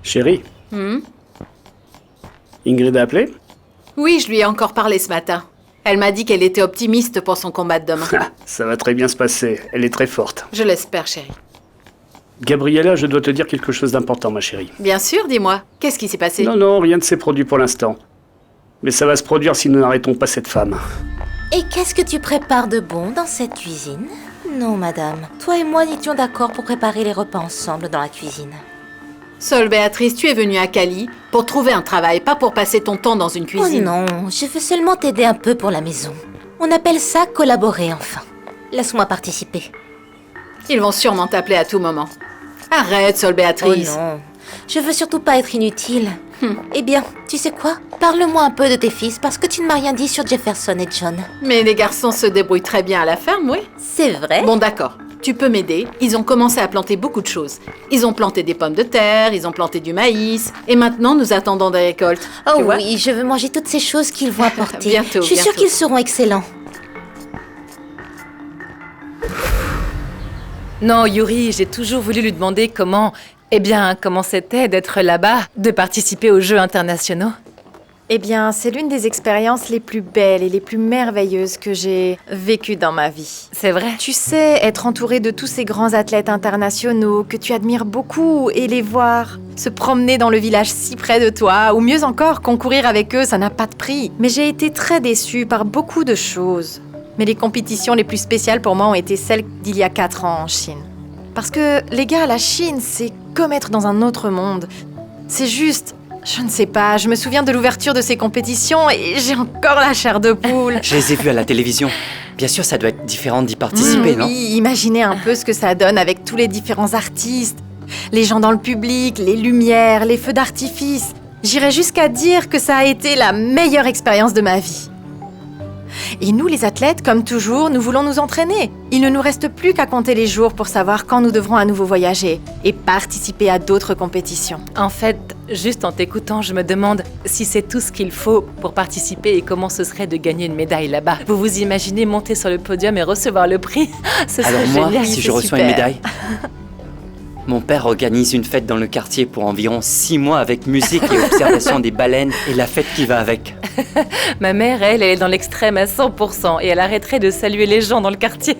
Chérie, Hmm? Ingrid a appelé? Oui, je lui ai encore parlé ce matin. Elle m'a dit qu'elle était optimiste pour son combat de demain. Ah, ça va très bien se passer, elle est très forte. Je l'espère, chérie. Gabriella, je dois te dire quelque chose d'important, ma chérie. Bien sûr, dis-moi. Qu'est-ce qui s'est passé? Non, rien ne s'est produit pour l'instant. Mais ça va se produire si nous n'arrêtons pas cette femme. Et qu'est-ce que tu prépares de bon dans cette cuisine? Non, madame. Toi et moi n'étions d'accord pour préparer les repas ensemble dans la cuisine. Seule Béatrice, tu es venue à Cali pour trouver un travail, pas pour passer ton temps dans une Oh cuisine. non, je veux seulement t'aider un peu pour la maison. On appelle ça collaborer, enfin. Laisse-moi participer. Ils vont sûrement t'appeler à tout moment. Arrête, Seule Oh Béatrice. non, je veux surtout pas être inutile. Eh bien, tu sais quoi? Parle-moi un peu de tes fils parce que tu ne m'as rien dit sur Jefferson et John. Mais les garçons se débrouillent très bien à la ferme, oui. C'est vrai? Bon, d'accord. Tu peux m'aider. Ils ont commencé à planter beaucoup de choses. Ils ont planté des pommes de terre, ils ont planté du maïs. Et maintenant, nous attendons des récoltes. Oh Tu vois? oui, je veux manger toutes ces choses qu'ils vont apporter. Bientôt, Je suis sûre bientôt. qu'ils seront excellents. Non, Yuri, j'ai toujours voulu lui demander comment c'était d'être là-bas, de participer aux Jeux internationaux. Eh bien, c'est l'une des expériences les plus belles et les plus merveilleuses que j'ai vécues dans ma vie. C'est vrai. Tu sais, être entouré de tous ces grands athlètes internationaux que tu admires beaucoup et les voir se promener dans le village si près de toi, ou mieux encore, concourir avec eux, ça n'a pas de prix. Mais j'ai été très déçue par beaucoup de choses. Mais les compétitions les plus spéciales pour moi ont été celles d'il y a 4 ans en Chine. Parce que, les gars, la Chine, c'est comme être dans un autre monde. C'est juste... Je ne sais pas, je me souviens de l'ouverture de ces compétitions et j'ai encore la chair de poule. Je les ai vus à la télévision. Bien sûr, ça doit être différent d'y participer, non? Oui, imaginez un peu ce que ça donne avec tous les différents artistes, les gens dans le public, les lumières, les feux d'artifice. J'irais jusqu'à dire que ça a été la meilleure expérience de ma vie. Et nous, les athlètes, comme toujours, nous voulons nous entraîner. Il ne nous reste plus qu'à compter les jours pour savoir quand nous devrons à nouveau voyager et participer à d'autres compétitions. En fait, juste en t'écoutant, je me demande si c'est tout ce qu'il faut pour participer et comment ce serait de gagner une médaille là-bas. Vous vous imaginez monter sur le podium et recevoir le prix? Ce serait Alors moi, génial. si c'est je reçois super. une médaille, mon père organise une fête dans le quartier pour environ 6 mois avec musique et observation des baleines et la fête qui va avec. Ma mère, elle est dans l'extrême à 100% et elle arrêterait de saluer les gens dans le quartier.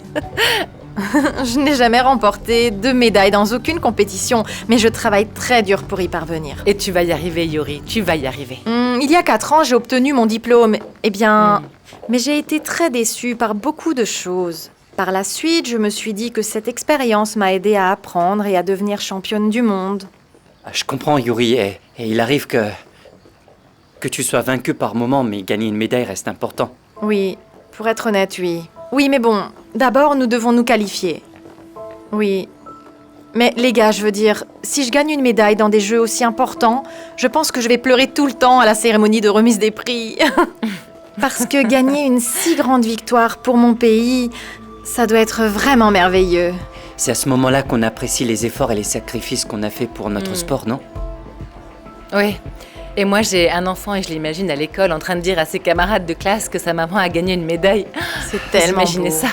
Je n'ai jamais remporté de médaille dans aucune compétition, mais je travaille très dur pour y parvenir. Et tu vas y arriver, Yuri, tu vas y arriver. Il y a 4 ans, j'ai obtenu mon diplôme. Eh bien, mais j'ai été très déçue par beaucoup de choses. Par la suite, je me suis dit que cette expérience m'a aidée à apprendre et à devenir championne du monde. Je comprends, Yuri, et il arrive que tu sois vaincu par moment, mais gagner une médaille reste important. Oui, pour être honnête, oui. Oui, mais bon, d'abord, nous devons nous qualifier. Oui. Mais les gars, je veux dire, si je gagne une médaille dans des jeux aussi importants, je pense que je vais pleurer tout le temps à la cérémonie de remise des prix. Parce que gagner une si grande victoire pour mon pays, ça doit être vraiment merveilleux. C'est à ce moment-là qu'on apprécie les efforts et les sacrifices qu'on a fait pour notre sport, non? Oui. Et moi, j'ai un enfant et je l'imagine à l'école en train de dire à ses camarades de classe que sa maman a gagné une médaille. C'est Vous tellement imaginez beau. ça?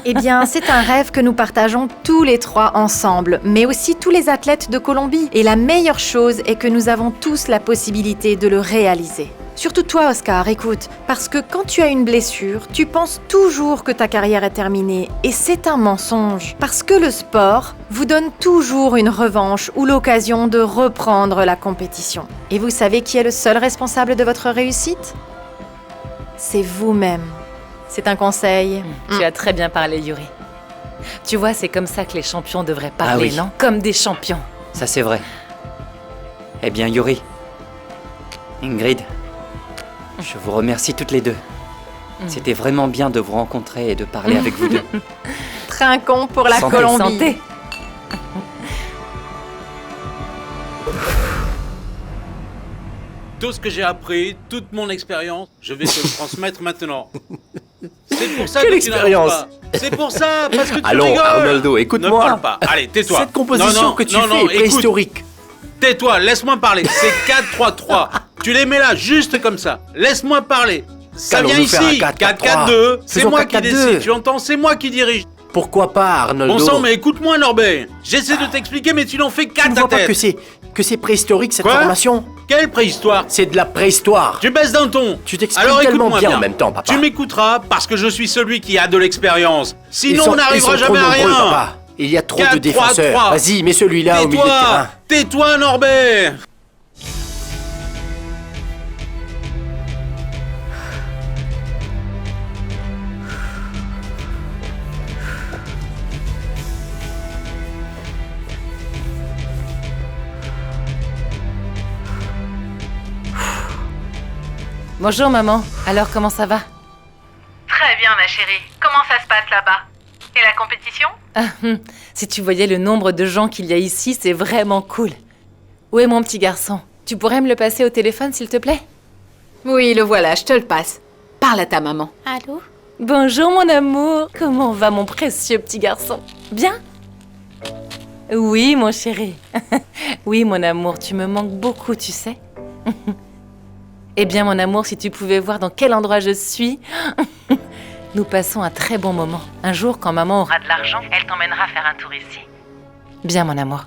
Eh bien, c'est un rêve que nous partageons tous les 3 ensemble, mais aussi tous les athlètes de Colombie. Et la meilleure chose est que nous avons tous la possibilité de le réaliser. Surtout toi, Oscar, écoute, parce que quand tu as une blessure, tu penses toujours que ta carrière est terminée, et c'est un mensonge. Parce que le sport vous donne toujours une revanche ou l'occasion de reprendre la compétition. Et vous savez qui est le seul responsable de votre réussite? C'est vous-même. C'est un conseil. Tu as très bien parlé, Yuri. Tu vois, c'est comme ça que les champions devraient parler, oui. non? Comme des champions. Ça, c'est vrai. Eh bien, Yuri, Ingrid, je vous remercie toutes les deux. C'était vraiment bien de vous rencontrer et de parler avec vous deux. Trinquons pour la Santé. Colombie. Santé. Tout ce que j'ai appris, toute mon expérience, je vais te le transmettre maintenant. C'est pour ça Quelle que tu n'arrives expérience? pas. C'est pour ça, parce que tu Allons, rigoles. Arnoldo, Ne écoute-moi. parle pas. Allez, tais-toi. Cette composition que tu fais est écoute. préhistorique. Tais-toi, laisse-moi parler. C'est 4-3-3. Tu les mets là, juste comme ça. Laisse-moi parler. Ça Qu'allons-nous vient faire un ici. 4-4-2? 4-4-2. C'est Faisons moi qui 4-4-2. décide. Tu entends? C'est moi qui dirige. Pourquoi pas, Arnoldo? Bon sang, mais écoute-moi, Norbert. J'essaie de t'expliquer, mais tu n'en fais Tu qu'à ne ta vois pas tête. que c'est Que c'est préhistorique cette Quoi? formation? Quelle préhistoire? C'est de la préhistoire. Tu baisses d'un ton. Tu t'exprimes Alors tellement écoute-moi bien en même temps, papa. Tu m'écouteras parce que je suis celui qui a de l'expérience. Ils Sinon, sont- on n'arrivera ils sont trop jamais à nombreux, rien. papa. Il y a trop de 4, 3, défenseurs. 3. Vas-y, mets celui-là au milieu de terrain. Tais-toi, Norbert. Bonjour maman, alors comment ça va? Très bien, ma chérie. Comment ça se passe là-bas? Et la compétition? Si tu voyais le nombre de gens qu'il y a ici, c'est vraiment cool. Où est mon petit garçon? Tu pourrais me le passer au téléphone, s'il te plaît? Oui, le voilà, je te le passe. Parle à ta maman. Allô? Bonjour mon amour, comment va mon précieux petit garçon? Bien? Oui, mon chéri. Oui, mon amour, tu me manques beaucoup, tu sais. Eh bien, mon amour, si tu pouvais voir dans quel endroit je suis. Nous passons un très bon moment. Un jour, quand maman aura de l'argent, elle t'emmènera faire un tour ici. Bien, mon amour.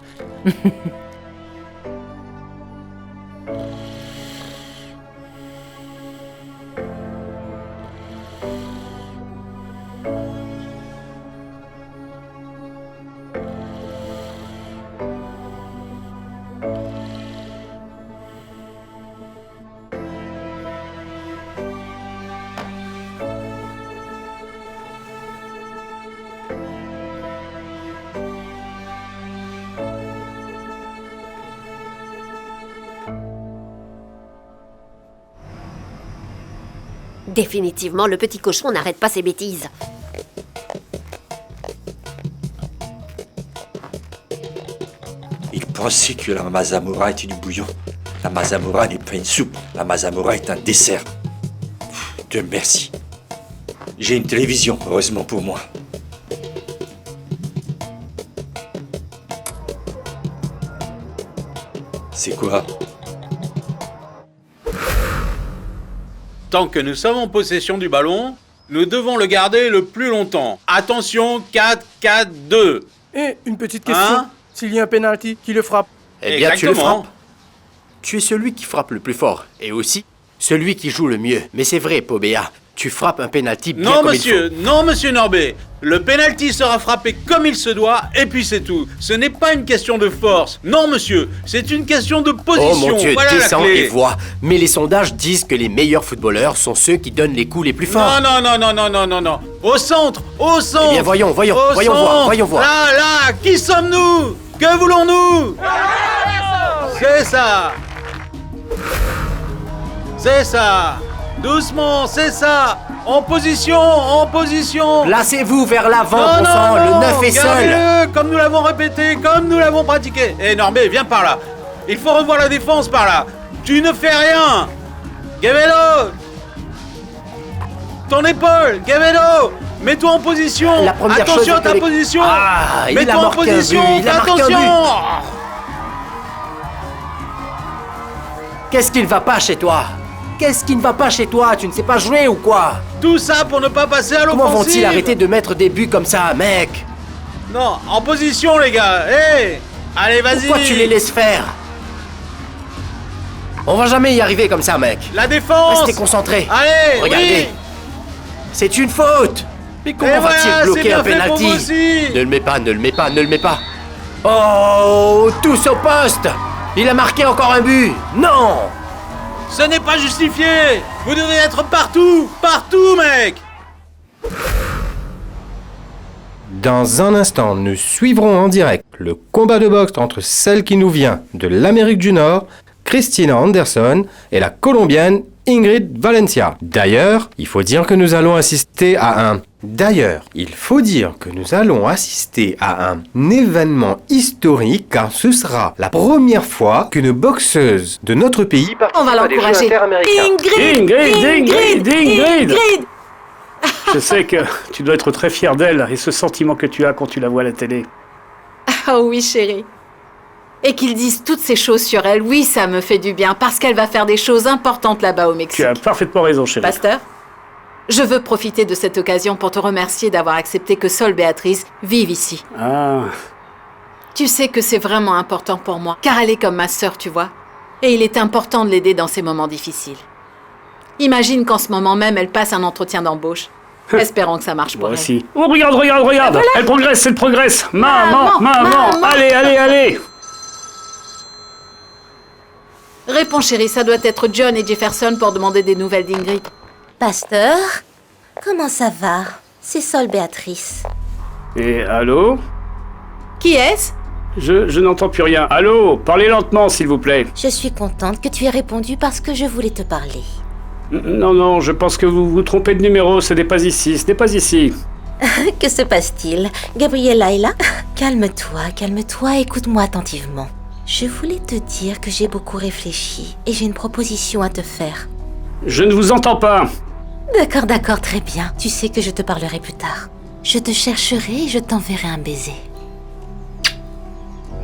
Définitivement, le petit cochon n'arrête pas ses bêtises. Il pensait que la mazamora était du bouillon. La mazamora n'est pas une soupe. La mazamora est un dessert. Dieu merci. J'ai une télévision, heureusement pour moi. C'est quoi? Tant que nous sommes en possession du ballon, nous devons le garder le plus longtemps. Attention, 4-4-2. Et une petite question. Hein? S'il y a un penalty, qui le frappe? Eh bien, tu le Exactement. frappes. Tu es celui qui frappe le plus fort. Et aussi, celui qui joue le mieux. Mais c'est vrai, Pobéa. Tu frappes un penalty bien Non, comme monsieur, non, monsieur Norbert. Le penalty sera frappé comme il se doit, et puis c'est tout. Ce n'est pas une question de force. Non, monsieur, c'est une question de il faut. position. Oh mon Dieu, Voilà la descends clé. et vois. Mais les sondages disent que les meilleurs footballeurs sont ceux qui donnent les coups les plus forts. Non, non, non, non, non, non, non, non. Au centre, au centre. Eh bien, voyons, voyons, Au voyons voir, centre. voyons voir. Là, là, qui sommes-nous? Que voulons-nous? C'est ça. C'est ça. Doucement, c'est ça. En position, en position. Placez-vous vers l'avant, Non, bon sang, non, le 9 est seul. gardez-le, comme nous l'avons répété, comme nous l'avons pratiqué. Eh Norbert, viens par là. Il faut revoir la défense par là. Tu ne fais rien. Gavello. Ton épaule, Gavello. Mets-toi en position. La première chose Attention est à ta avec- position. Ah, il a Mets-toi en marqué un but, position. il a Fais marqué un but. attention. Qu'est-ce qui ne va pas chez toi? Qu'est-ce qui ne va pas chez toi? Tu ne sais pas jouer ou quoi? Tout ça pour ne pas passer à Comment l'offensive. vont-ils arrêter de mettre des buts comme ça, mec? Non, en position, les gars. Hé. Allez, vas-y. Pourquoi tu les laisses faire? On va jamais y arriver comme ça, mec. La défense. Restez concentrés. Allez, Regardez. oui. C'est une faute. Mais comment Et va-t-il voilà, bloquer c'est un bien fait pour penalty? vous aussi. Ne le mets pas, ne le mets pas, ne le mets pas. Oh, tous au poste. Il a marqué encore un but. Non. Ce n'est pas justifié. Vous devez être partout. Partout, mec. Dans un instant, nous suivrons en direct le combat de boxe entre celle qui nous vient de l'Amérique du Nord, Christina Anderson, et la Colombienne Ingrid Valencia. D'ailleurs, il faut dire que nous allons assister à un événement historique car ce sera la première fois qu'une boxeuse de notre pays On va participe à des Jeux l'encourager. interaméricains. Ingrid. Je sais que tu dois être très fier d'elle et ce sentiment que tu as quand tu la vois à la télé. Ah oui, chérie. Et qu'ils disent toutes ces choses sur elle, oui, ça me fait du bien, parce qu'elle va faire des choses importantes là-bas au Mexique. Tu as parfaitement raison, chérie. Pasteur, je veux profiter de cette occasion pour te remercier d'avoir accepté que Sol Béatrice vive ici. Ah, Tu sais que c'est vraiment important pour moi, car elle est comme ma sœur, tu vois. Et il est important de l'aider dans ces moments difficiles. Imagine qu'en ce moment même, elle passe un entretien d'embauche. Espérons que ça marche pour Moi elle. aussi. Oh, regarde, regarde, regarde. Voilà. Elle progresse, elle progresse. Maman, Maman. Allez, allez, allez. Réponds, chérie, ça doit être John et Jefferson pour demander des nouvelles d'Ingrid. Pasteur, comment ça va? C'est Sol Béatrice. Et allô? Qui est-ce? Je n'entends plus rien. Allô? Parlez lentement, s'il vous plaît. Je suis contente que tu aies répondu parce que je voulais te parler. Non, je pense que vous vous trompez de numéro. Ce n'est pas ici, ce n'est pas ici. Que se passe-t-il? Gabriella est là? Calme-toi, écoute-moi attentivement. Je voulais te dire que j'ai beaucoup réfléchi et j'ai une proposition à te faire. Je ne vous entends pas. D'accord, très bien. Tu sais que je te parlerai plus tard. Je te chercherai et je t'enverrai un baiser.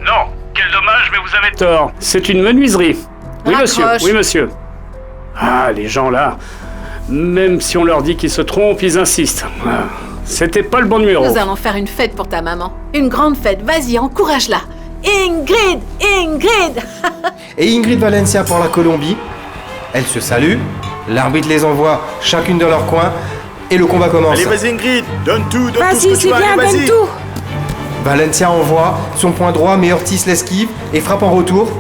Non, quel dommage, mais vous avez tort. C'est une menuiserie. Oui, monsieur, Raccroche. oui, monsieur. Ah, les gens là, même si on leur dit qu'ils se trompent, ils insistent. Ah, c'était pas le bon numéro. Nous allons faire une fête pour ta maman. Une grande fête, vas-y, encourage-la. Ingrid! Et Ingrid Valencia pour la Colombie. Elles se saluent, l'arbitre les envoie chacune dans leur coin et le combat commence. Allez, vas-y Ingrid, donne tout ce que Vas-y, tu c'est as, bien, allez, donne vas-y. tout. Valencia envoie son point droit, mais Ortiz l'esquive et frappe en retour.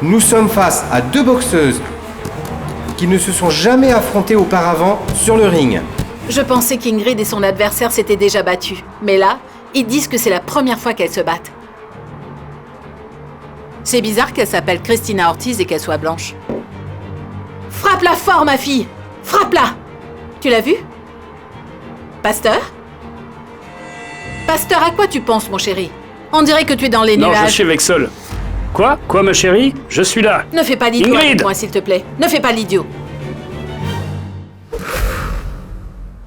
Nous sommes face à deux boxeuses qui ne se sont jamais affrontées auparavant sur le ring. Je pensais qu'Ingrid et son adversaire s'étaient déjà battus. Mais là, ils disent que c'est la première fois qu'elles se battent. C'est bizarre qu'elle s'appelle Christina Ortiz et qu'elle soit blanche. Frappe-la fort, ma fille! Frappe-la! Tu l'as vu? Pasteur? Pasteur, à quoi tu penses, mon chéri? On dirait que tu es dans les Non, nuages. je suis avec Sol. Quoi, ma chérie? Je suis là. Ne fais pas l'idiot Ingrid! avec moi, s'il te plaît. Ne fais pas l'idiot.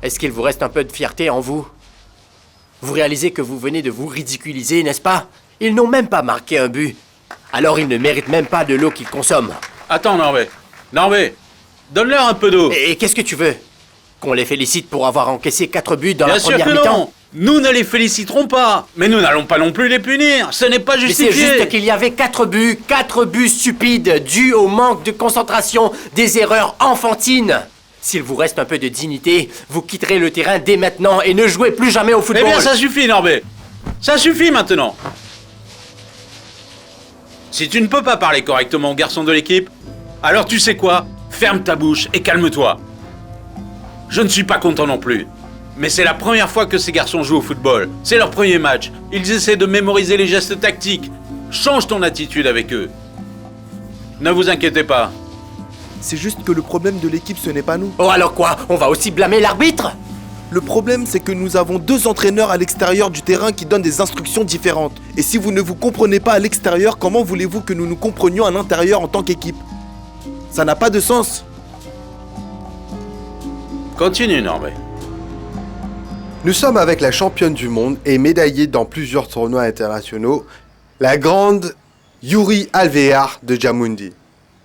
Est-ce qu'il vous reste un peu de fierté en vous? Vous réalisez que vous venez de vous ridiculiser, n'est-ce pas? Ils n'ont même pas marqué un but. Alors ils ne méritent même pas de l'eau qu'ils consomment. Attends, Norvé, donne-leur un peu d'eau. Et qu'est-ce que tu veux? Qu'on les félicite pour avoir encaissé 4 buts dans Bien la sûr première que mi-temps? non. Nous ne les féliciterons pas. Mais nous n'allons pas non plus les punir. Ce n'est pas Mais justifié. c'est juste qu'il y avait 4 buts stupides, dus au manque de concentration, des erreurs enfantines. S'il vous reste un peu de dignité, vous quitterez le terrain dès maintenant et ne jouez plus jamais au Eh football. bien, ça suffit, Norvé. Ça suffit maintenant. Si tu ne peux pas parler correctement aux garçons de l'équipe, alors tu sais quoi? Ferme ta bouche et calme-toi. Je ne suis pas content non plus. Mais c'est la première fois que ces garçons jouent au football. C'est leur premier match. Ils essaient de mémoriser les gestes tactiques. Change ton attitude avec eux. Ne vous inquiétez pas. C'est juste que le problème de l'équipe, ce n'est pas nous. Oh alors quoi? On va aussi blâmer l'arbitre? Le problème, c'est que nous avons 2 entraîneurs à l'extérieur du terrain qui donnent des instructions différentes. Et si vous ne vous comprenez pas à l'extérieur, comment voulez-vous que nous nous comprenions à l'intérieur en tant qu'équipe? Ça n'a pas de sens. Continue, Norvé. Nous sommes avec la championne du monde et médaillée dans plusieurs tournois internationaux, la grande Yuri Alvear de Djamoundi.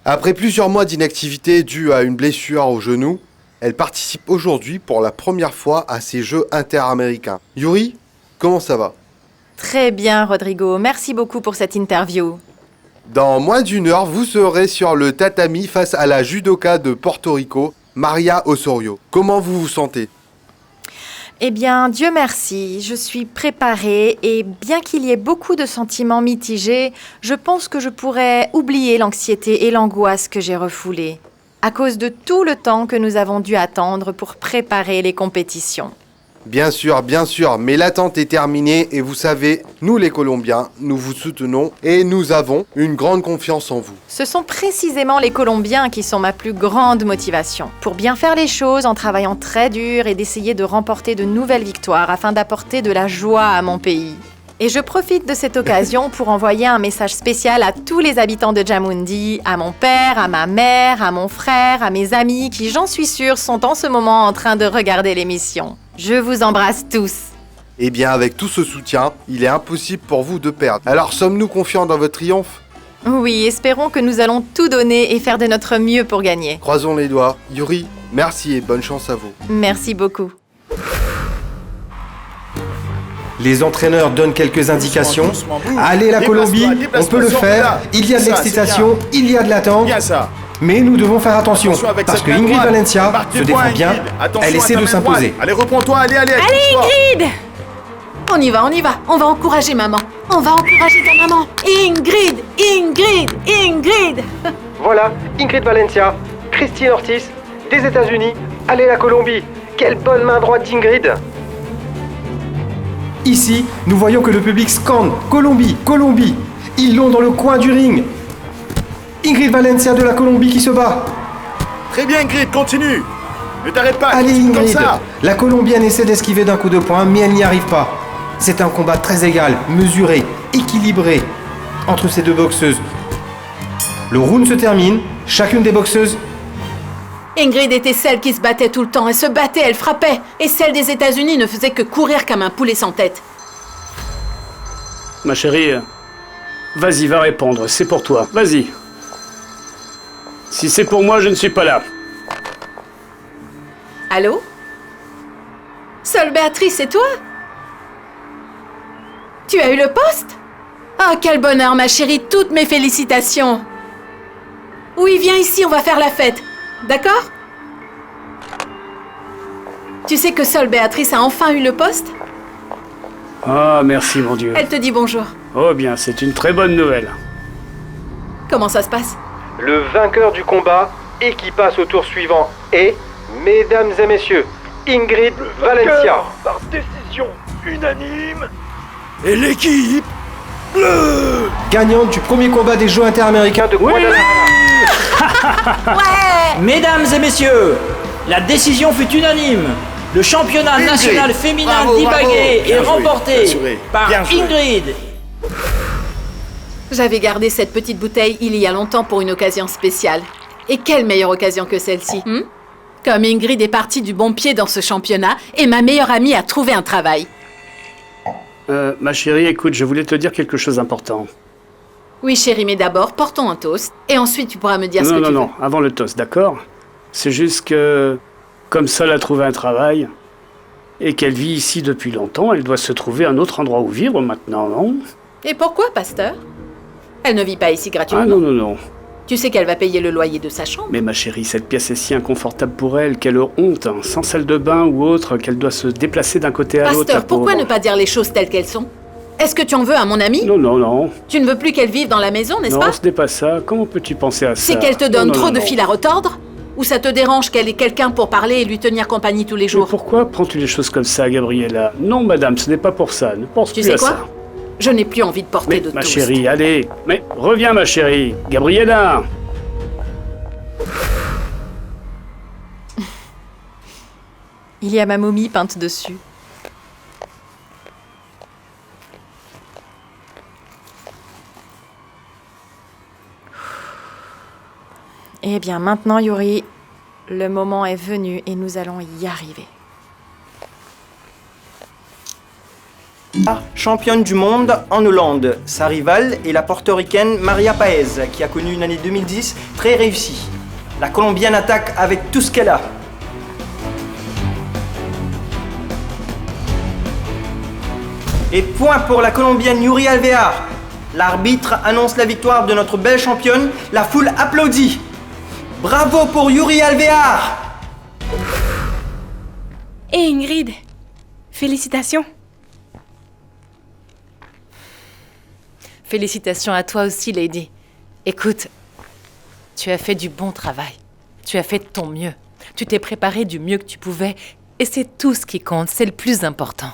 Après plusieurs mois d'inactivité due à une blessure au genou, elle participe aujourd'hui pour la première fois à ces Jeux interaméricains. Yuri, comment ça va? Très bien, Rodrigo. Merci beaucoup pour cette interview. Dans moins d'1 heure, vous serez sur le tatami face à la judoka de Porto Rico, Maria Osorio. Comment vous vous sentez? Eh bien, Dieu merci, je suis préparée et bien qu'il y ait beaucoup de sentiments mitigés, je pense que je pourrais oublier l'anxiété et l'angoisse que j'ai refoulées, à cause de tout le temps que nous avons dû attendre pour préparer les compétitions. Bien sûr, mais l'attente est terminée et vous savez, nous les Colombiens, nous vous soutenons et nous avons une grande confiance en vous. Ce sont précisément les Colombiens qui sont ma plus grande motivation, pour bien faire les choses en travaillant très dur et d'essayer de remporter de nouvelles victoires afin d'apporter de la joie à mon pays. Et je profite de cette occasion pour envoyer un message spécial à tous les habitants de Djamoundi, à mon père, à ma mère, à mon frère, à mes amis qui, j'en suis sûre, sont en ce moment en train de regarder l'émission. Je vous embrasse tous. Eh bien, avec tout ce soutien, il est impossible pour vous de perdre. Alors, sommes-nous confiants dans votre triomphe? Oui, espérons que nous allons tout donner et faire de notre mieux pour gagner. Croisons les doigts. Yuri, merci et bonne chance à vous. Merci beaucoup. Les entraîneurs donnent quelques indications. Allez la Colombie, on peut le faire. Il y a de l'excitation, il y a de l'attente. Mais nous devons faire attention, parce que Ingrid Valencia se défend bien, elle essaie de s'imposer. Allez, reprends-toi, allez. Allez, Ingrid! On y va. On va encourager maman. On va encourager ta maman. Ingrid! Voilà, Ingrid Valencia, Christine Ortiz, des États-Unis. Allez la Colombie. Quelle bonne main droite d'Ingrid! Ici, nous voyons que le public scande « Colombie, Colombie !» Ils l'ont dans le coin du ring. Ingrid Valencia de la Colombie qui se bat. Très bien, Ingrid, continue. Ne t'arrête pas. Allez continue Ingrid! comme ça. La Colombienne essaie d'esquiver d'un coup de poing, mais elle n'y arrive pas. C'est un combat très égal, mesuré, équilibré entre ces deux boxeuses. Le round se termine, chacune des boxeuses... Ingrid était celle qui se battait tout le temps. Elle se battait, elle frappait. Et celle des États-Unis ne faisait que courir comme un poulet sans tête. Ma chérie, vas-y, va répondre, c'est pour toi, vas-y. Si c'est pour moi, je ne suis pas là. Allô? Seule Béatrice, c'est toi? Tu as eu le poste? Oh, quel bonheur, ma chérie, toutes mes félicitations. Oui, viens ici, on va faire la fête. D'accord? Tu sais que seule Béatrice a enfin eu le poste? Ah, merci mon Dieu. Elle te dit bonjour. Oh bien, c'est une très bonne nouvelle. Comment ça se passe? Le vainqueur du combat et qui passe au tour suivant est, mesdames et messieurs, Ingrid Valencia. Par décision unanime. Et l'équipe bleue. Gagnante du premier combat des Jeux interaméricains de Guadalajara. Mesdames et messieurs, la décision fut unanime. Le championnat Ingrid. national féminin Bravo, d'Ibagué bravo. est remporté par Bien joué. Ingrid. J'avais gardé cette petite bouteille il y a longtemps pour une occasion spéciale. Et quelle meilleure occasion que celle-ci, Comme Ingrid est partie du bon pied dans ce championnat et ma meilleure amie a trouvé un travail. Ma chérie, écoute, je voulais te dire quelque chose d'important. Oui, chérie, mais d'abord, portons un toast. Et ensuite, tu pourras me dire ce que tu veux. Non, avant le toast, d'accord? C'est juste que, comme Sol a trouvé un travail, et qu'elle vit ici depuis longtemps, elle doit se trouver un autre endroit où vivre maintenant, non? Et pourquoi, pasteur? Elle ne vit pas ici gratuitement. Ah non. Tu sais qu'elle va payer le loyer de sa chambre. Mais ma chérie, cette pièce est si inconfortable pour elle, quelle honte, hein, sans salle de bain ou autre, qu'elle doit se déplacer d'un côté à l'autre. Pasteur, la pourquoi pauvre. ne pas dire les choses telles qu'elles sont? Est-ce que tu en veux à mon amie? Non. Tu ne veux plus qu'elle vive dans la maison, n'est-ce Non, pas? ce n'est pas ça. Comment peux-tu penser à ça? C'est qu'elle te donne Non, trop de non. fil à retordre? Ou ça te dérange qu'elle ait quelqu'un pour parler et lui tenir compagnie tous les Mais jours? pourquoi prends-tu les choses comme ça, Gabriella? Non, madame, ce n'est pas pour ça. Ne pense Tu plus sais à quoi? ça. Je n'ai plus envie de porter Mais de ma toast. chérie, allez. Mais reviens, ma chérie. Gabriella. Il y a ma momie peinte dessus. Eh bien, maintenant, Yuri, le moment est venu et nous allons y arriver. Championne du monde en Hollande. Sa rivale est la portoricaine Maria Paez, qui a connu une année 2010 très réussie. La Colombienne attaque avec tout ce qu'elle a. Et point pour la Colombienne Yuri Alvear. L'arbitre annonce la victoire de notre belle championne. La foule applaudit. Bravo pour Yuri Alvear! Et Ingrid, félicitations. Félicitations à toi aussi, Lady. Écoute, tu as fait du bon travail. Tu as fait de ton mieux. Tu t'es préparé du mieux que tu pouvais. Et c'est tout ce qui compte, c'est le plus important.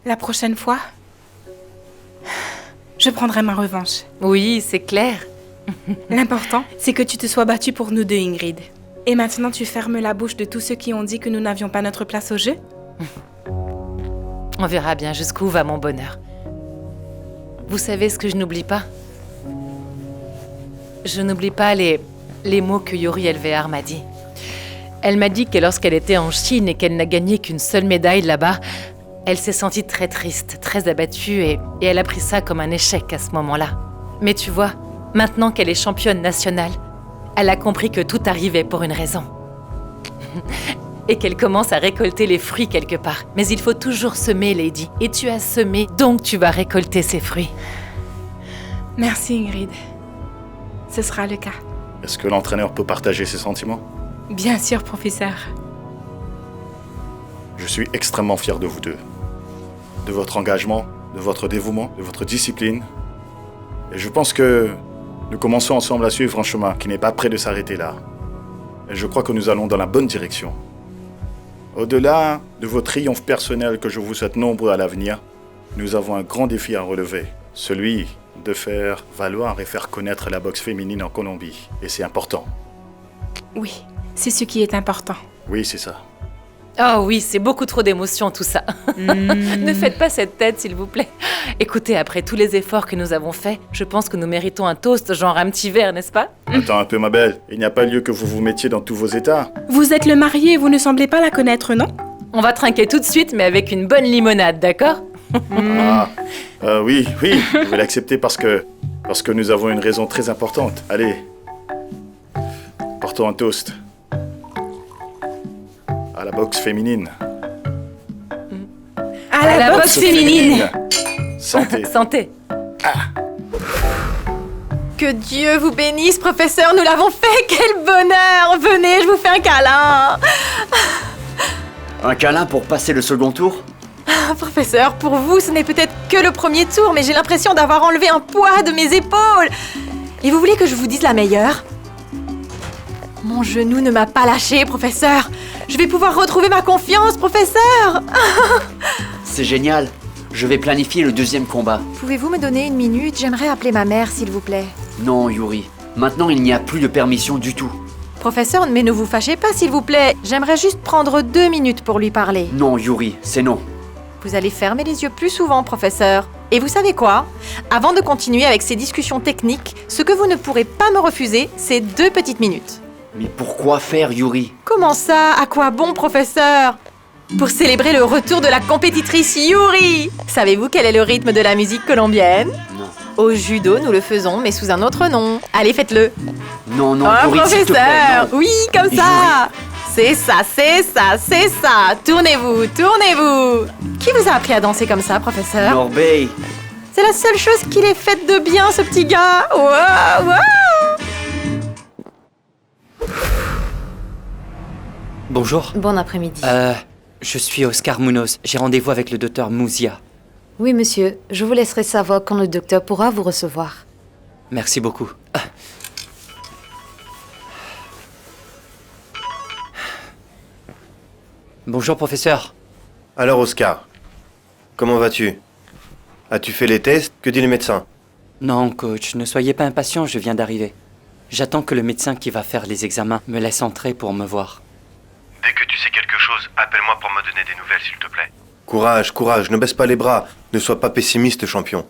La prochaine fois, je prendrai ma revanche. Oui, c'est clair. L'important, c'est que tu te sois battue pour nous deux, Ingrid. Et maintenant, tu fermes la bouche de tous ceux qui ont dit que nous n'avions pas notre place au jeu? On verra bien jusqu'où va mon bonheur. Vous savez ce que je n'oublie pas? Je n'oublie pas les mots que Yuri Alvear m'a dit. Elle m'a dit que lorsqu'elle était en Chine et qu'elle n'a gagné qu'une seule médaille là-bas, elle s'est sentie très triste, très abattue et elle a pris ça comme un échec à ce moment-là. Mais tu vois, maintenant qu'elle est championne nationale, elle a compris que tout arrivait pour une raison. et qu'elle commence à récolter les fruits quelque part. Mais il faut toujours semer, Lady. Et tu as semé, donc tu vas récolter ces fruits. Merci, Ingrid. Ce sera le cas. Est-ce que l'entraîneur peut partager ses sentiments? Bien sûr, professeur. Je suis extrêmement fier de vous deux. De votre engagement, de votre dévouement, de votre discipline. Et je pense que nous commençons ensemble à suivre un chemin qui n'est pas près de s'arrêter là. Et je crois que nous allons dans la bonne direction. Au-delà de vos triomphes personnels que je vous souhaite nombreux à l'avenir, nous avons un grand défi à relever. Celui de faire valoir et faire connaître la boxe féminine en Colombie. Et c'est important. Oui, c'est ce qui est important. Oui, c'est ça. Oh oui, c'est beaucoup trop d'émotions tout ça. Ne faites pas cette tête, s'il vous plaît. Écoutez, après tous les efforts que nous avons faits, je pense que nous méritons un toast, genre un petit verre, n'est-ce pas? Attends un peu, ma belle. Il n'y a pas lieu que vous vous mettiez dans tous vos états. Vous êtes le marié, vous ne semblez pas la connaître, non? On va trinquer tout de suite, mais avec une bonne limonade, d'accord? Oui, je vais l'accepter parce que nous avons une raison très importante. Allez, portons un toast. À la boxe féminine. À la boxe féminine. Santé. Santé. Que Dieu vous bénisse, professeur, nous l'avons fait, quel bonheur! Venez, je vous fais un câlin. Un câlin pour passer le second tour? Professeur, pour vous, ce n'est peut-être que le premier tour, mais j'ai l'impression d'avoir enlevé un poids de mes épaules. Et vous voulez que je vous dise la meilleure? Mon genou ne m'a pas lâché, professeur. Je vais pouvoir retrouver ma confiance, professeur. C'est génial. Je vais planifier le deuxième combat. Pouvez-vous me donner une minute? J'aimerais appeler ma mère, s'il vous plaît. Non, Yuri. Maintenant, il n'y a plus de permission du tout. Professeur, mais ne vous fâchez pas, s'il vous plaît. J'aimerais juste prendre 2 minutes pour lui parler. Non, Yuri, c'est non. Vous allez fermer les yeux plus souvent, professeur. Et vous savez quoi? Avant de continuer avec ces discussions techniques, ce que vous ne pourrez pas me refuser, c'est 2 petites minutes. Mais pourquoi faire, Yuri? Comment ça? À quoi bon, professeur? Pour célébrer le retour de la compétitrice Yuri! Savez-vous quel est le rythme de la musique colombienne? Non. Au judo, nous le faisons, mais sous un autre nom. Allez, faites-le. Non, non, oh, Yuri, s'il te plaît, professeur! non. Oui, comme ça! C'est ça, c'est ça, c'est ça! Tournez-vous, tournez-vous! Qui vous a appris à danser comme ça, professeur? Norbey. C'est la seule chose qu'il ait faite de bien, ce petit gars! Wow, wow! Bonjour. Bon après-midi. Je suis Oscar Munoz. J'ai rendez-vous avec le docteur Mouzia. Oui, monsieur. Je vous laisserai savoir quand le docteur pourra vous recevoir. Merci beaucoup. Bonjour, professeur. Alors, Oscar, comment vas-tu? As-tu fait les tests? Que dit le médecin? Non, coach, ne soyez pas impatient, je viens d'arriver. J'attends que le médecin qui va faire les examens me laisse entrer pour me voir. Dès que tu sais quelque chose, appelle-moi pour me donner des nouvelles, s'il te plaît. Courage, courage, ne baisse pas les bras. Ne sois pas pessimiste, champion.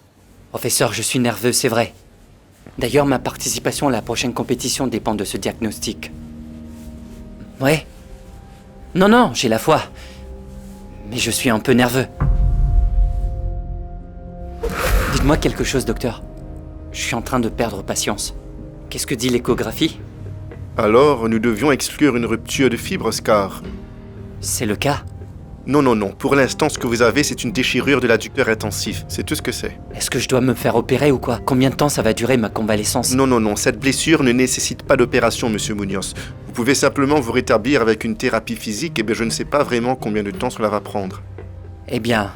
Professeur, je suis nerveux, c'est vrai. D'ailleurs, ma participation à la prochaine compétition dépend de ce diagnostic. Ouais. Non, j'ai la foi. Mais je suis un peu nerveux. Dites-moi quelque chose, docteur. Je suis en train de perdre patience. Qu'est-ce que dit l'échographie? Alors, nous devions exclure une rupture de fibre, Oscar. C'est le cas? Non. Pour l'instant, ce que vous avez, c'est une déchirure de l'adducteur intensif. C'est tout ce que c'est. Est-ce que je dois me faire opérer ou quoi? Combien de temps ça va durer ma convalescence? Non. Cette blessure ne nécessite pas d'opération, monsieur Munoz. Vous pouvez simplement vous rétablir avec une thérapie physique, et je ne sais pas vraiment combien de temps cela va prendre. Eh bien,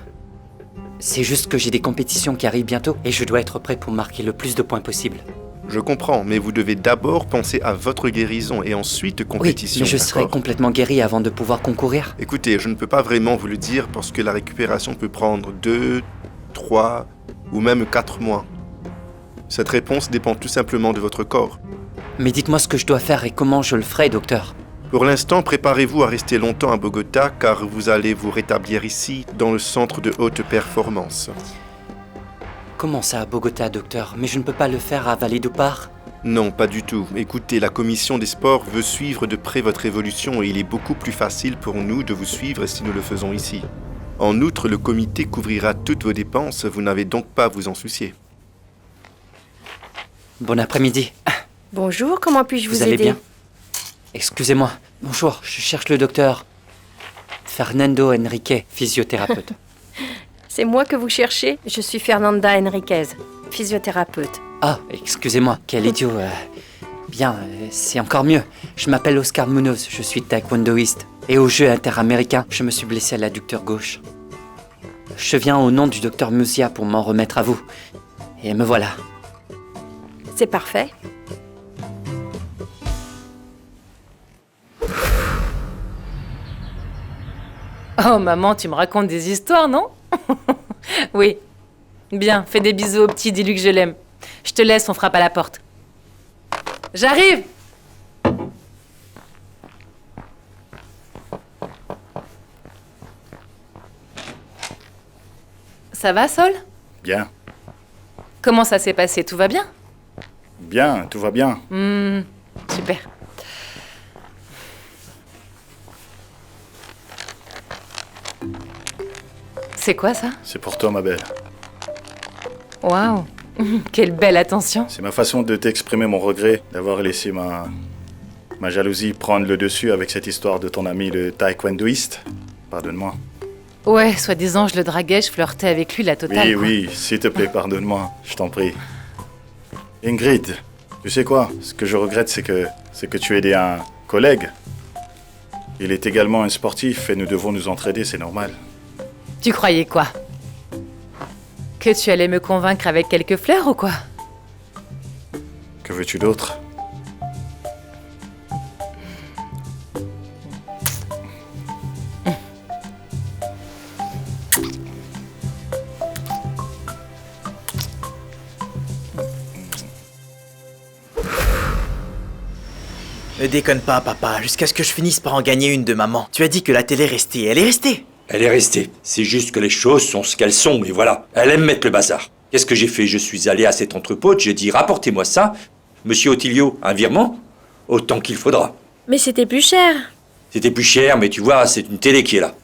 c'est juste que j'ai des compétitions qui arrivent bientôt et je dois être prêt pour marquer le plus de points possible. Je comprends, mais vous devez d'abord penser à votre guérison et ensuite compétition. Oui, mais je serai complètement guéri avant de pouvoir concourir. Écoutez, je ne peux pas vraiment vous le dire parce que la récupération peut prendre 2, 3 ou même 4 mois. Cette réponse dépend tout simplement de votre corps. Mais dites-moi ce que je dois faire et comment je le ferai, docteur. Pour l'instant, préparez-vous à rester longtemps à Bogota car vous allez vous rétablir ici, dans le centre de haute performance. Comment ça à Bogota, docteur? Mais je ne peux pas le faire à Valledupar? Non, pas du tout. Écoutez, la commission des sports veut suivre de près votre évolution et il est beaucoup plus facile pour nous de vous suivre si nous le faisons ici. En outre, le comité couvrira toutes vos dépenses, vous n'avez donc pas à vous en soucier. Bon après-midi. Bonjour, comment puis-je vous aider? Allez bien? Excusez-moi. Bonjour, je cherche le docteur. Fernando Henrique, physiothérapeute. C'est moi que vous cherchez? Je suis Fernanda Henriquez, physiothérapeute. Ah, excusez-moi, quel idiot. Bien, c'est encore mieux. Je m'appelle Oscar Munoz, je suis taekwondoïste. Et au jeu interaméricain, je me suis blessé à l'adducteur gauche. Je viens au nom du docteur Musia pour m'en remettre à vous. Et me voilà. C'est parfait. Oh maman, tu me racontes des histoires, non? Oui. Bien, fais des bisous au petit, dis-lui que je l'aime. Je te laisse, on frappe à la porte. J'arrive! Ça va, Sol? Bien. Comment ça s'est passé? Tout va bien? Bien, tout va bien. Super. C'est quoi ça? C'est pour toi, ma belle. Waouh! Quelle belle attention! C'est ma façon de t'exprimer mon regret d'avoir laissé ma jalousie prendre le dessus avec cette histoire de ton ami le taekwondoïste. Pardonne-moi. Ouais, soi-disant, je le draguais, je flirtais avec lui, la totale. Oui, quoi. oui, s'il te plaît, pardonne-moi, je t'en prie. Ingrid, tu sais quoi? Ce que je regrette, c'est que tu aies un collègue. Il est également un sportif et nous devons nous entraider, c'est normal. Tu croyais quoi? Que tu allais me convaincre avec quelques fleurs ou quoi? Que veux-tu d'autre? Ne déconne pas, papa, jusqu'à ce que je finisse par en gagner une de maman. Tu as dit que la télé est restée, elle est restée. Elle est restée. C'est juste que les choses sont ce qu'elles sont, et voilà. Elle aime mettre le bazar. Qu'est-ce que j'ai fait? Je suis allé à cet entrepôt, j'ai dit rapportez-moi ça. Monsieur Otilio, un virement? Autant qu'il faudra. Mais c'était plus cher. C'était plus cher, mais tu vois, c'est une télé qui est là.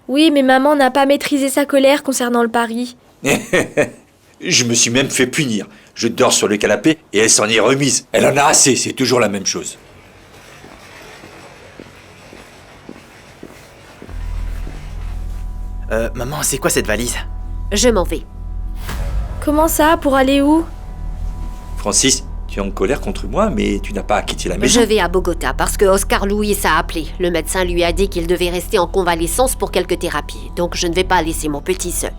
Oui, mais maman n'a pas maîtrisé sa colère concernant le pari. Je me suis même fait punir. Je dors sur le canapé et elle s'en est remise. Elle en a assez, c'est toujours la même chose. Maman, c'est quoi cette valise? Je m'en vais. Comment ça? Pour aller où? Francis, tu es en colère contre moi, mais tu n'as pas à quitter la maison. Je vais à Bogota parce que Oscar Luis a appelé. Le médecin lui a dit qu'il devait rester en convalescence pour quelques thérapies. Donc je ne vais pas laisser mon petit seul.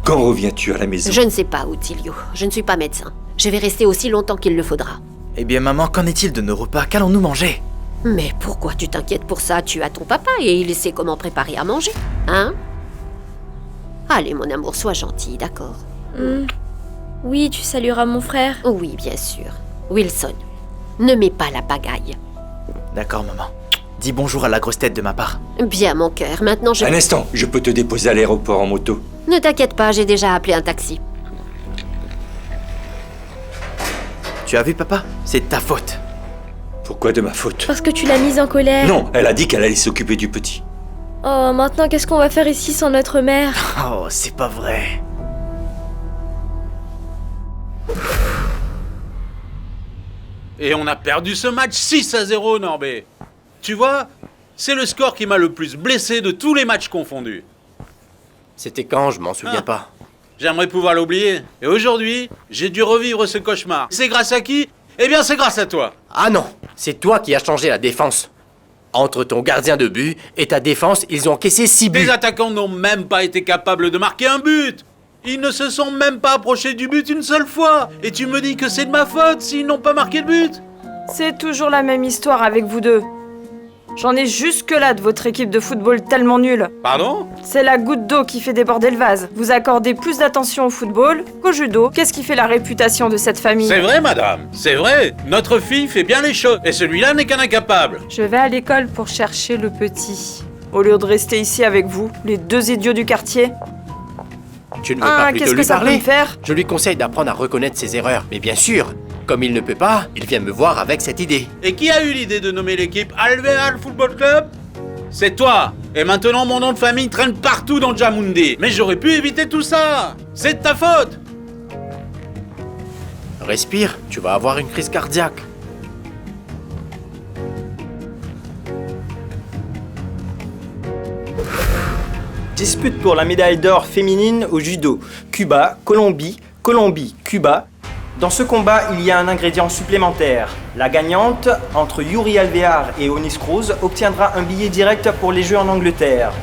Quand reviens-tu à la maison? Je ne sais pas, Otilio. Je ne suis pas médecin. Je vais rester aussi longtemps qu'il le faudra. Eh bien, maman, qu'en est-il de nos repas? Qu'allons-nous manger? Mais pourquoi tu t'inquiètes pour ça? Tu as ton papa et il sait comment préparer à manger. Hein? Allez, mon amour, sois gentil, d'accord? Oui, tu salueras mon frère. Oui, bien sûr. Wilson, ne mets pas la pagaille. D'accord, maman. Dis bonjour à la grosse tête de ma part. Bien, mon cœur. Maintenant, Un instant, je peux te déposer à l'aéroport en moto. Ne t'inquiète pas, j'ai déjà appelé un taxi. Tu as vu, papa? C'est de ta faute. Pourquoi de ma faute? Parce que tu l'as mise en colère. Non, elle a dit qu'elle allait s'occuper du petit. Oh, maintenant, qu'est-ce qu'on va faire ici sans notre mère? Oh, c'est pas vrai. Et on a perdu ce match 6-0, Norbé. Tu vois, c'est le score qui m'a le plus blessé de tous les matchs confondus. C'était quand? Je m'en souviens pas. J'aimerais pouvoir l'oublier. Et aujourd'hui, j'ai dû revivre ce cauchemar. C'est grâce à qui? Eh bien, c'est grâce à toi. Ah non, c'est toi qui as changé la défense. Entre ton gardien de but et ta défense, ils ont encaissé 6 buts. Les attaquants n'ont même pas été capables de marquer un but. Ils ne se sont même pas approchés du but une seule fois. Et tu me dis que c'est de ma faute s'ils n'ont pas marqué de but? C'est toujours la même histoire avec vous deux. J'en ai jusque-là de votre équipe de football tellement nulle. Pardon? C'est la goutte d'eau qui fait déborder le vase. Vous accordez plus d'attention au football qu'au judo. Qu'est-ce qui fait la réputation de cette famille? C'est vrai, madame. C'est vrai. Notre fille fait bien les choses. Et celui-là n'est qu'un incapable. Je vais à l'école pour chercher le petit. Au lieu de rester ici avec vous, les deux idiots du quartier. Tu ne veux pas plutôt lui parler? Faire? Je lui conseille d'apprendre à reconnaître ses erreurs. Mais bien sûr, comme il ne peut pas, il vient me voir avec cette idée. Et qui a eu l'idée de nommer l'équipe Alvear Football Club? C'est toi. Et maintenant, mon nom de famille traîne partout dans Djammundi. Mais j'aurais pu éviter tout ça. C'est de ta faute. Respire, tu vas avoir une crise cardiaque. dispute pour la médaille d'or féminine au judo. Cuba, Colombie, Colombie, Cuba. Dans ce combat, il y a un ingrédient supplémentaire. La gagnante, entre Yuri Alvear et Onis Cruz, obtiendra un billet direct pour les Jeux en Angleterre.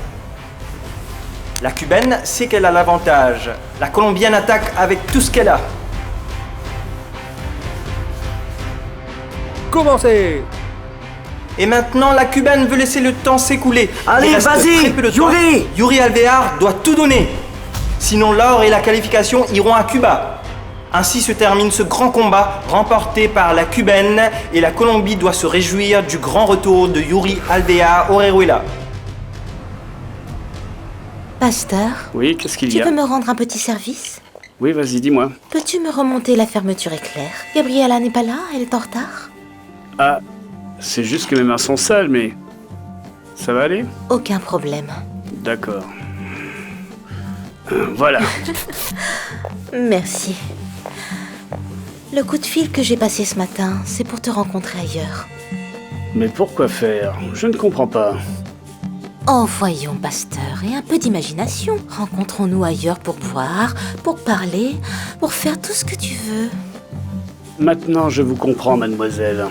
La Cubaine sait qu'elle a l'avantage. La Colombienne attaque avec tout ce qu'elle a. Commencez! Et maintenant, la Cubaine veut laisser le temps s'écouler. Allez, Il reste vas-y, très peu de temps. Yuri! Yuri Alvear doit tout donner. Sinon, l'or et la qualification iront à Cuba. Ainsi se termine ce grand combat remporté par la Cubaine et la Colombie doit se réjouir du grand retour de Yuri Alvear Orejuela. Pasteur, Oui, qu'est-ce qu'il y tu a? peux me rendre un petit service? Oui, vas-y, dis-moi. Peux-tu me remonter la fermeture éclair? Gabriella n'est pas là, elle est en retard. Ah, c'est juste que mes mains sont sales, mais... Ça va aller? Aucun problème. D'accord. Voilà. Merci. Le coup de fil que j'ai passé ce matin, c'est pour te rencontrer ailleurs. Mais pourquoi faire? Je ne comprends pas. Oh, voyons, pasteur, et un peu d'imagination. Rencontrons-nous ailleurs pour boire, pour parler, pour faire tout ce que tu veux. Maintenant, je vous comprends, mademoiselle.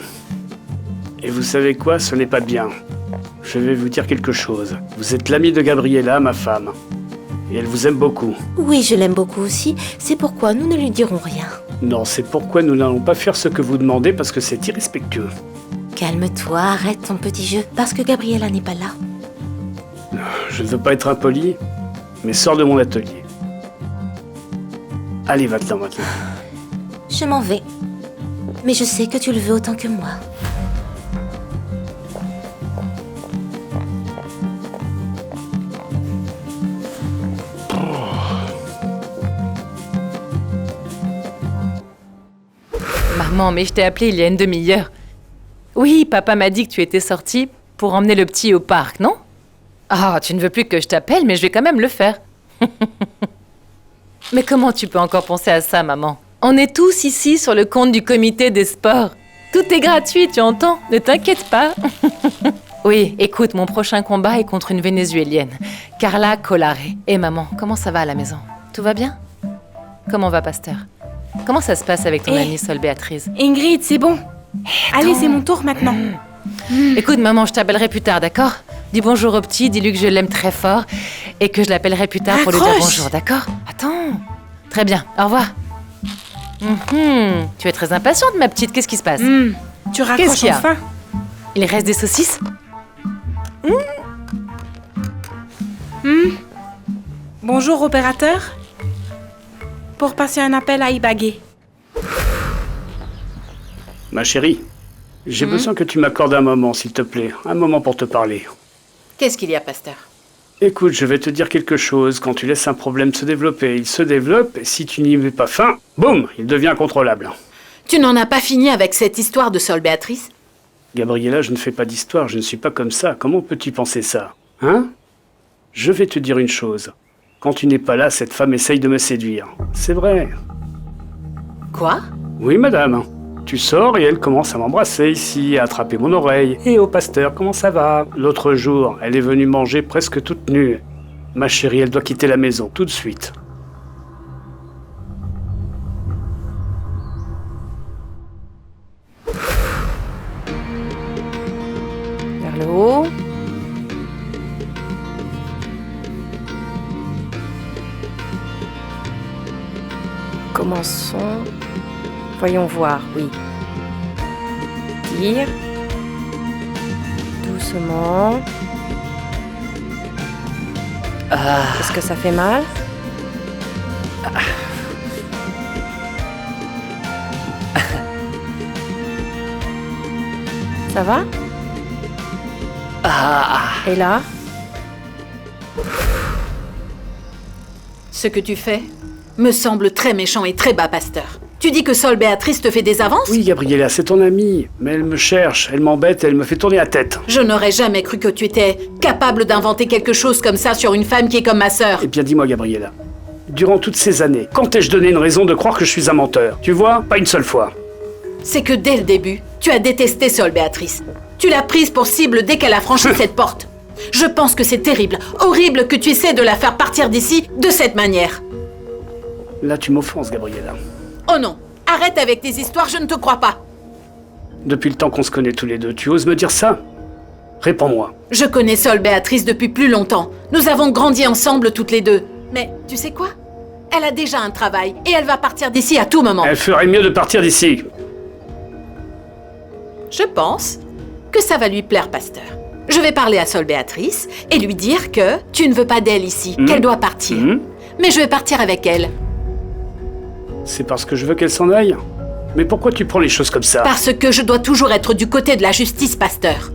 Et vous savez quoi? Ce n'est pas bien. Je vais vous dire quelque chose. Vous êtes l'amie de Gabriella, ma femme. Et elle vous aime beaucoup. Oui, je l'aime beaucoup aussi. C'est pourquoi nous ne lui dirons rien. Non, c'est pourquoi nous n'allons pas faire ce que vous demandez parce que c'est irrespectueux. Calme-toi, arrête ton petit jeu, parce que Gabriella n'est pas là. Je ne veux pas être impoli, mais sors de mon atelier. Allez, va-t'en maintenant. Je m'en vais. Mais je sais que tu le veux autant que moi. Maman, mais je t'ai appelé il y a une demi-heure. Oui, papa m'a dit que tu étais sortie pour emmener le petit au parc, non? Ah, tu ne veux plus que je t'appelle, mais je vais quand même le faire. Mais comment tu peux encore penser à ça, maman? On est tous ici sur le compte du comité des sports. Tout est gratuit, tu entends? Ne t'inquiète pas. Oui, écoute, mon prochain combat est contre une Vénézuélienne, Carla Colare. Et maman, comment ça va à la maison? Tout va bien? Comment va, pasteur? Comment ça se passe avec ton amie Sol Béatrice? Ingrid, c'est bon. Allez, c'est mon tour maintenant. Écoute, maman, je t'appellerai plus tard, d'accord? Dis bonjour au petit, dis-lui que je l'aime très fort et que je l'appellerai plus tard pour lui dire bonjour, d'accord? Attends. Très bien, au revoir. Tu es très impatiente, ma petite, qu'est-ce qui se passe? Tu raccroches enfin. Il reste des saucisses? Bonjour, opérateur. Pour passer un appel à Ibagué. Ma chérie, j'ai besoin que tu m'accordes un moment, s'il te plaît. Un moment pour te parler. Qu'est-ce qu'il y a, pasteur? Écoute, je vais te dire quelque chose. Quand tu laisses un problème se développer, il se développe, et si tu n'y mets pas fin, boum, il devient incontrôlable. Tu n'en as pas fini avec cette histoire de Sol Béatrice? Gabriella, je ne fais pas d'histoire, je ne suis pas comme ça. Comment peux-tu penser ça? Hein? Je vais te dire une chose. Quand tu n'es pas là, cette femme essaye de me séduire. C'est vrai. Quoi? Oui, madame. Tu sors et elle commence à m'embrasser ici, à attraper mon oreille. Et au pasteur, comment ça va? L'autre jour, elle est venue manger presque toute nue. Ma chérie, elle doit quitter la maison, tout de suite. Vers le haut. Commençons. Voyons voir, oui. Tire. Doucement. Est-ce que ça fait mal? Ça va? Et là? Ce que tu fais me semble très méchant et très bas, pasteur. Tu dis que Sol Béatrice te fait des avances? Oui, Gabriella, c'est ton amie. Mais elle me cherche, elle m'embête, elle me fait tourner la tête. Je n'aurais jamais cru que tu étais capable d'inventer quelque chose comme ça sur une femme qui est comme ma sœur. Eh bien, dis-moi, Gabriella. Durant toutes ces années, quand t'ai-je donné une raison de croire que je suis un menteur? Tu vois, pas une seule fois. C'est que dès le début, tu as détesté Sol Béatrice. Tu l'as prise pour cible dès qu'elle a franchi cette porte. Je pense que c'est terrible, horrible que tu essaies de la faire partir d'ici de cette manière. Là, tu m'offenses, Gabriella. Oh non, arrête avec tes histoires, je ne te crois pas. Depuis le temps qu'on se connaît tous les deux, tu oses me dire ça? Réponds-moi. Je connais Sol Béatrice depuis plus longtemps. Nous avons grandi ensemble toutes les deux. Mais tu sais quoi? Elle a déjà un travail et elle va partir d'ici à tout moment. Elle ferait mieux de partir d'ici. Je pense que ça va lui plaire, Pasteur. Je vais parler à Sol Béatrice et lui dire que tu ne veux pas d'elle ici, qu'elle doit partir. Mais je vais partir avec elle. C'est parce que je veux qu'elle s'en aille? Mais pourquoi tu prends les choses comme ça? Parce que je dois toujours être du côté de la justice, Pasteur.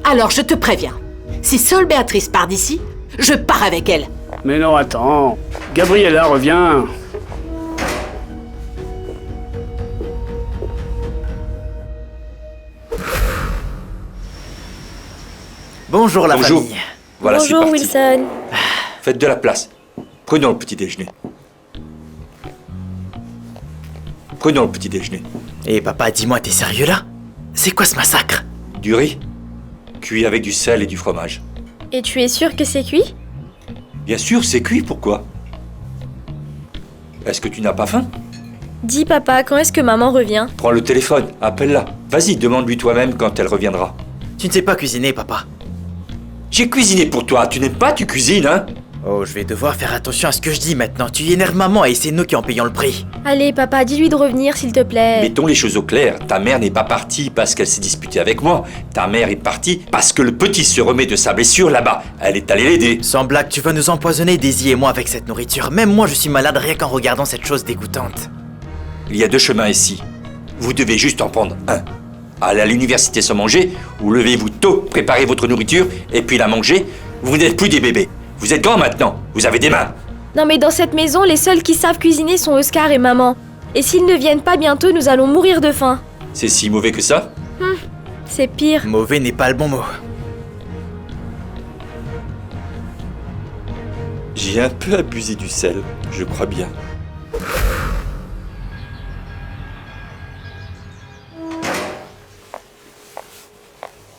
Alors je te préviens, si Sol Béatrice part d'ici, je pars avec elle. Mais non, attends. Gabriella, reviens. Bonjour la Bonjour. famille. Voilà, c'est Bonjour parti. Wilson. Faites de la place. Prenons le petit déjeuner. Prenons le petit déjeuner. Et papa, dis-moi, t'es sérieux là? C'est quoi ce massacre? Du riz, cuit avec du sel et du fromage. Et tu es sûr que c'est cuit? Bien sûr, c'est cuit, pourquoi? Est-ce que tu n'as pas faim? Dis papa, quand est-ce que maman revient? Prends le téléphone, appelle-la. Vas-y, demande-lui toi-même quand elle reviendra. Tu ne sais pas cuisiner, papa. J'ai cuisiné pour toi, tu n'aimes pas, tu cuisines, hein? Oh, je vais devoir faire attention à ce que je dis maintenant. Tu énerves maman et c'est nous qui en payons le prix. Allez papa, dis-lui de revenir s'il te plaît. Mettons les choses au clair. Ta mère n'est pas partie parce qu'elle s'est disputée avec moi. Ta mère est partie parce que le petit se remet de sa blessure là-bas. Elle est allée l'aider. Sans blague, tu vas nous empoisonner, Daisy et moi, avec cette nourriture. Même moi, je suis malade rien qu'en regardant cette chose dégoûtante. Il y a deux chemins ici. Vous devez juste en prendre un. Aller à l'université sans manger, ou levez-vous tôt, préparez votre nourriture, et puis la manger. Vous n'êtes plus des bébés. Vous êtes grands maintenant. Vous avez des mains. Non mais dans cette maison, les seuls qui savent cuisiner sont Oscar et maman. Et s'ils ne viennent pas bientôt, nous allons mourir de faim. C'est si mauvais que ça? C'est pire. Mauvais n'est pas le bon mot. J'ai un peu abusé du sel, je crois bien.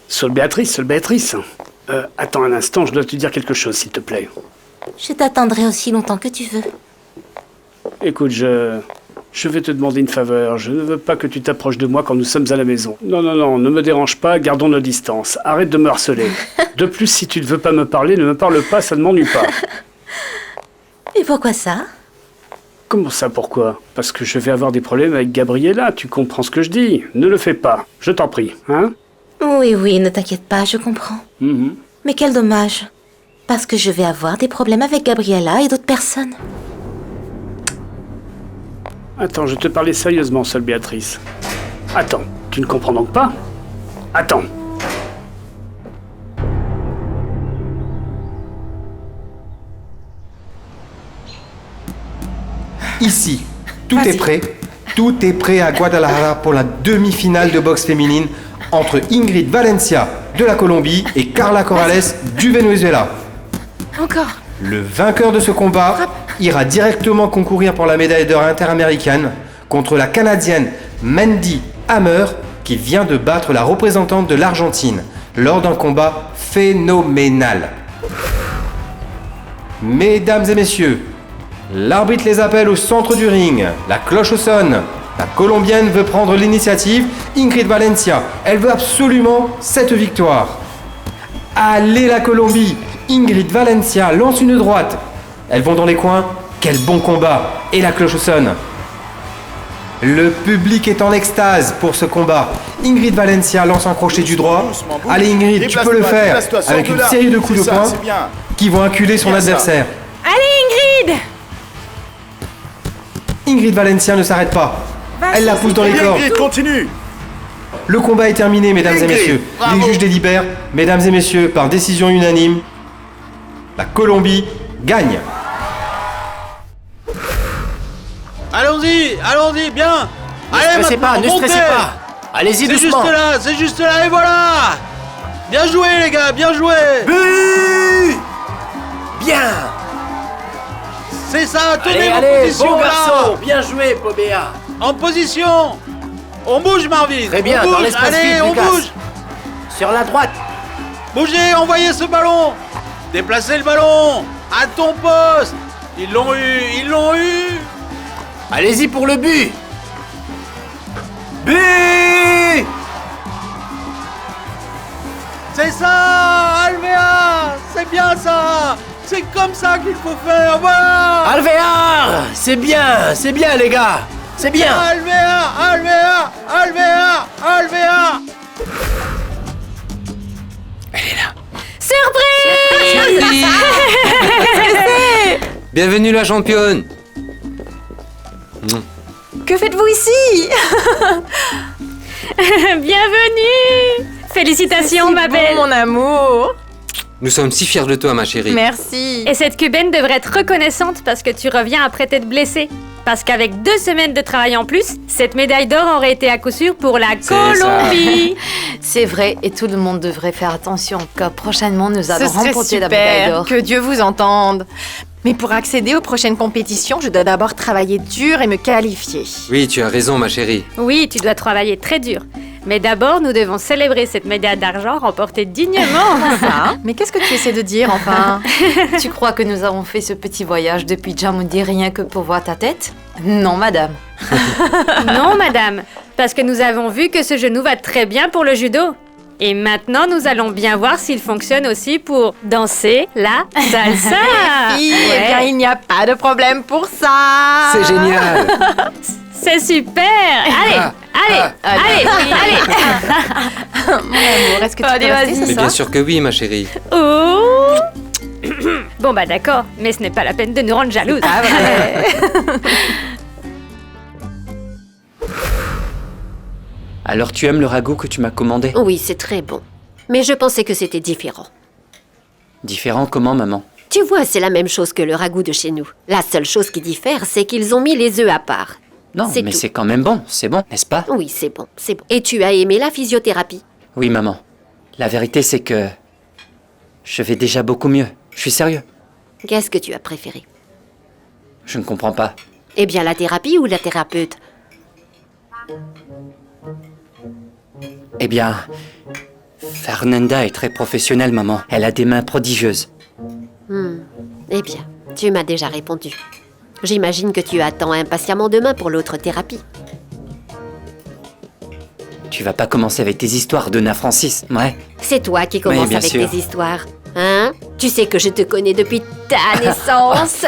Sol Béatrice. Attends un instant, je dois te dire quelque chose, s'il te plaît. Je t'attendrai aussi longtemps que tu veux. Écoute, je vais te demander une faveur. Je ne veux pas que tu t'approches de moi quand nous sommes à la maison. Non, ne me dérange pas, gardons nos distances. Arrête de me harceler. De plus, si tu ne veux pas me parler, ne me parle pas, ça ne m'ennuie pas. Et pourquoi ça? Comment ça, pourquoi? Parce que je vais avoir des problèmes avec Gabriella, tu comprends ce que je dis? Ne le fais pas, je t'en prie, hein? Oui, ne t'inquiète pas, je comprends. Mais quel dommage. Parce que je vais avoir des problèmes avec Gabriella et d'autres personnes. Attends, je te parlais sérieusement, Sol Béatrice. Attends, tu ne comprends donc pas? Attends. Ici, tout est prêt. Tout est prêt à Guadalajara pour la demi-finale de boxe féminine entre Ingrid Valencia de la Colombie et Carla Corrales du Venezuela. Encore. Le vainqueur de ce combat ira directement concourir pour la médaille d'or interaméricaine contre la Canadienne Mandy Hammer qui vient de battre la représentante de l'Argentine lors d'un combat phénoménal. Mesdames et messieurs, l'arbitre les appelle au centre du ring. La cloche sonne. La Colombienne veut prendre l'initiative. Ingrid Valencia, elle veut absolument cette victoire. Allez la Colombie. Ingrid Valencia lance une droite. Elles vont dans les coins. Quel bon combat. Et la cloche sonne. Le public est en extase pour ce combat. Ingrid Valencia lance un crochet du droit. Allez Ingrid, tu peux le faire. Avec une série de coups de poing qui vont acculer son adversaire. Allez Ingrid! Ingrid Valencia ne s'arrête pas. Elle la pousse dans les cordes. Ingrid, continue. Le combat est terminé, mesdames et messieurs. Les juges délibèrent, mesdames et messieurs, par décision unanime. La Colombie gagne. Allons-y, bien. Allez, Ne stressez pas, ne stressez pas. Allez-y doucement. C'est juste là, et voilà. Bien joué, les gars, bien joué. But! Bien. C'est ça, tenez Allez, vos positions bon là. garçon, bien joué, Pobea. En position. On bouge, Marvin. Très bien, on bouge. dans l'espace Allez, vide, on Lucas. bouge. Sur la droite. Bougez, envoyez ce ballon. Déplacez le ballon. À ton poste. Ils l'ont eu, ils l'ont eu. Allez-y pour le but. But! C'est ça, Alvéar. C'est bien ça. C'est comme ça qu'il faut faire, voilà. Alvéar! C'est bien, les gars. C'est bien. Alvéar, Alvéar, Alvéar, Alvéar. Surprise! Bienvenue la championne. Que faites-vous ici? Bienvenue! Félicitations, ma belle! Mon amour! Nous sommes si fiers de toi, ma chérie. Merci! Et cette cubaine devrait être reconnaissante parce que tu reviens après t'être blessée. Parce qu'avec 2 semaines de travail en plus, cette médaille d'or aurait été à coup sûr pour la Colombie. C'est vrai, et tout le monde devrait faire attention, car prochainement nous allons Ce serait remporter la médaille super, d'or. que Dieu vous entende. Mais pour accéder aux prochaines compétitions, je dois d'abord travailler dur et me qualifier. Oui, tu as raison, ma chérie. Oui, tu dois travailler très dur. Mais d'abord, nous devons célébrer cette médaille d'argent remportée dignement. Ça? Mais qu'est-ce que tu essaies de dire, enfin? Tu crois que nous avons fait ce petit voyage depuis Djammundi rien que pour voir ta tête? Non, madame. Non, madame, parce que nous avons vu que ce genou va très bien pour le judo. Et maintenant, nous allons bien voir s'il fonctionne aussi pour danser la salsa. Eh bien, il n'y a pas de problème pour ça. C'est génial. C'est super. Allez. Mon amour, est-ce que tu peux rester ce Mais soir? bien sûr que oui, ma chérie. Oh. Bon bah d'accord, mais ce n'est pas la peine de nous rendre jalouses. Ah, vrai. Alors tu aimes le ragoût que tu m'as commandé? Oui, c'est très bon. Mais je pensais que c'était différent. Différent comment, maman? Tu vois, c'est la même chose que le ragoût de chez nous. La seule chose qui diffère, c'est qu'ils ont mis les œufs à part. Non, C'est mais tout. c'est quand même bon, c'est bon, n'est-ce pas? Oui, c'est bon, c'est bon. Et tu as aimé la physiothérapie? Oui, maman. La vérité, c'est que je vais déjà beaucoup mieux. Je suis sérieux. Qu'est-ce que tu as préféré? Je ne comprends pas. Eh bien, la thérapie ou la thérapeute? Eh bien, Fernanda est très professionnelle, maman. Elle a des mains prodigieuses. Eh bien, tu m'as déjà répondu. J'imagine que tu attends impatiemment demain pour l'autre thérapie. Tu vas pas commencer avec tes histoires, Donna Francis, ouais? C'est toi qui commences bien avec sûr. tes histoires. Hein? Tu sais que je te connais depuis ta naissance.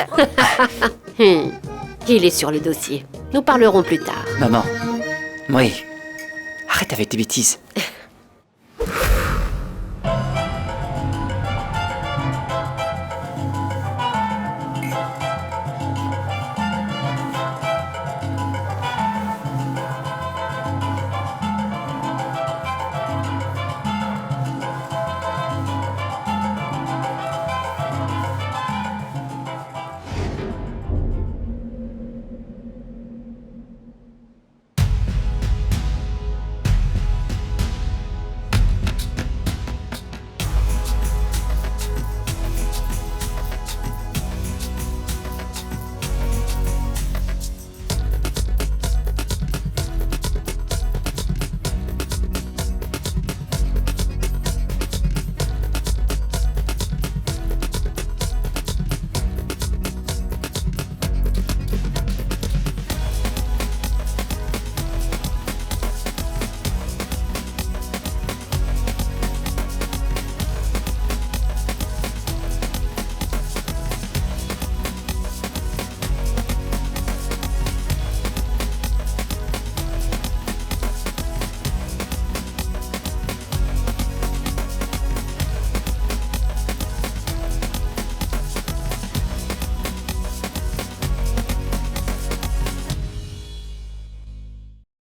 Il est sur le dossier. Nous parlerons plus tard. Maman, oui. Arrête avec tes bêtises.